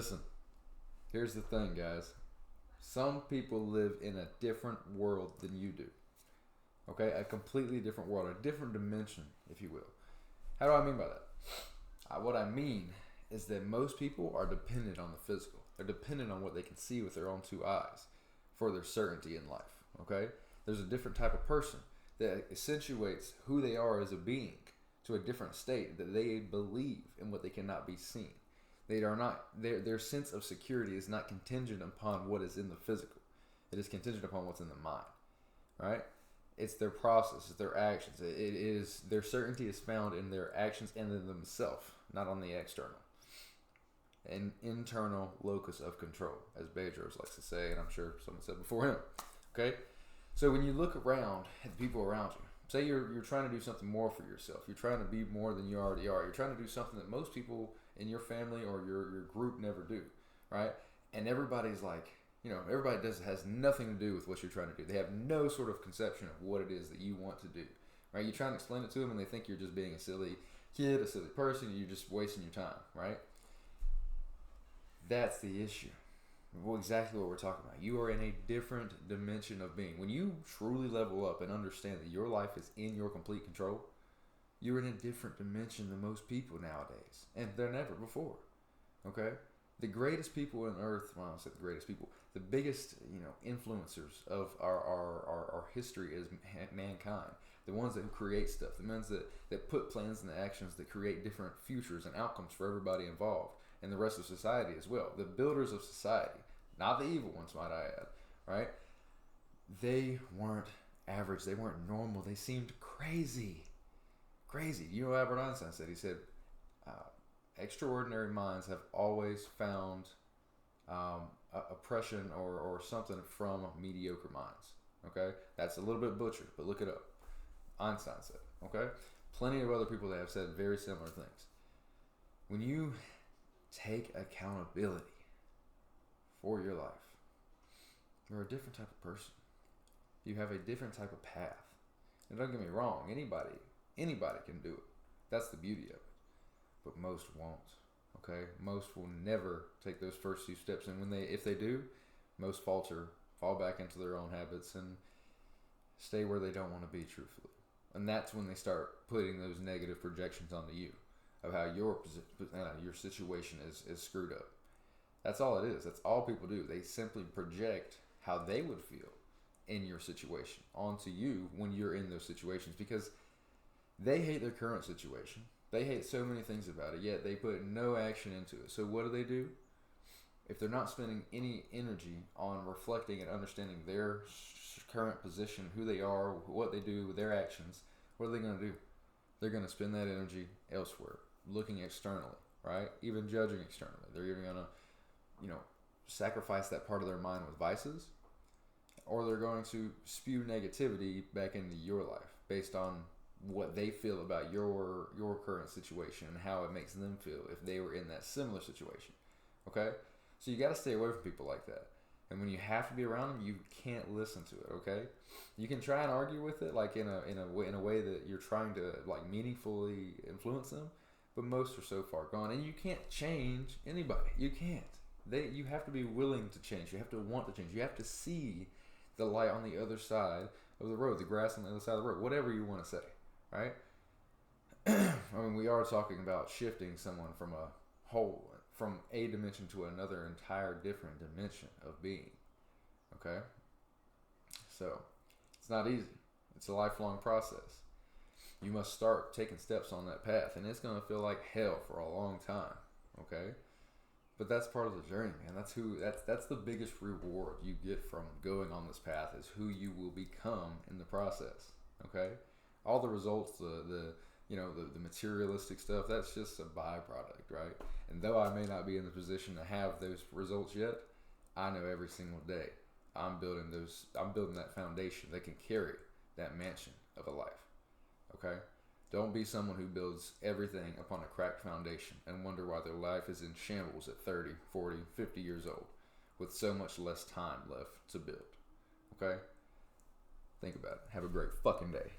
Listen, here's the thing, guys. Some people live in a different world than you do. Okay? A completely different world, a different dimension, if you will. How do I mean by that? What I mean is that most people are dependent on the physical. They're dependent on what they can see with their own two eyes for their certainty in life. Okay? There's a different type of person that accentuates who they are as a being to a different state, that they believe in what they cannot be seen. They are not, their sense of security is not contingent upon what is in the physical. It is contingent upon what's in the mind. Right? It's their process, it's their actions. It is their certainty is found in their actions and in themselves, not on the external. An internal locus of control, as Bedros likes to say, and I'm sure someone said before him. Okay? So when you look around at the people around you, say you're trying to do something more for yourself. You're trying to be more than you already are. You're trying to do something that most people in your family or your group never do, right? And everybody's like, everybody has nothing to do with what you're trying to do. They have no sort of conception of what it is that you want to do, right? You try and explain it to them and they think you're just being a silly kid, a silly person. You're just wasting your time, right? That's the issue. Well, exactly what we're talking about. You are in a different dimension of being. When you truly level up and understand that your life is in your complete control, you're in a different dimension than most people nowadays. And they're never before. Okay? The greatest people on earth, well, I don't say the greatest people, the biggest, influencers of our history is mankind. The ones that create stuff. The ones that put plans into actions that create different futures and outcomes for everybody involved. And the rest of society as well. The builders of society, not the evil ones, might I add, right? They weren't average. They weren't normal. They seemed crazy. Crazy. You know what Albert Einstein said? He said, extraordinary minds have always found oppression or something from mediocre minds. Okay? That's a little bit butchered, but look it up. Einstein said, okay? Plenty of other people that have said very similar things. When you take accountability for your life, you're a different type of person. You have a different type of path. And don't get me wrong, anybody can do it. That's the beauty of it. But most won't. Okay? Most will never take those first few steps. And if they do, most falter, fall back into their own habits and stay where they don't want to be, truthfully. And that's when they start putting those negative projections onto you of how your situation is screwed up. That's all it is. That's all people do. They simply project how they would feel in your situation onto you when you're in those situations, because they hate their current situation. They hate so many things about it, yet they put no action into it. So what do? If they're not spending any energy on reflecting and understanding their current position, who they are, what they do, their actions, what are they going to do? They're going to spend that energy elsewhere, looking externally, right? Even judging externally. They're either going to, sacrifice that part of their mind with vices, or they're going to spew negativity back into your life based on what they feel about your current situation and how it makes them feel if they were in that similar situation. Okay? So you got to stay away from people like that. And when you have to be around them, you can't listen to it, okay? You can try and argue with it, like in a way that you're trying to like meaningfully influence them, but most are so far gone, and you can't change anybody. You can't. You have to be willing to change. You have to want to change. You have to see the light on the other side of the road, the grass on the other side of the road, whatever you want to say, right? I mean, we are talking about shifting someone from a dimension to another entire different dimension of being. Okay? So, it's not easy. It's a lifelong process. You must start taking steps on that path, and it's going to feel like hell for a long time. Okay? But that's part of the journey, man. That's the biggest reward you get from going on this path, is who you will become in the process. Okay? All the results, the materialistic stuff, that's just a byproduct, right? And though I may not be in the position to have those results yet, I know every single day I'm building that foundation that can carry that mansion of a life. Okay? Don't be someone who builds everything upon a cracked foundation and wonder why their life is in shambles at 30, 40, 50 years old with so much less time left to build. Okay? Think about it. Have a great fucking day.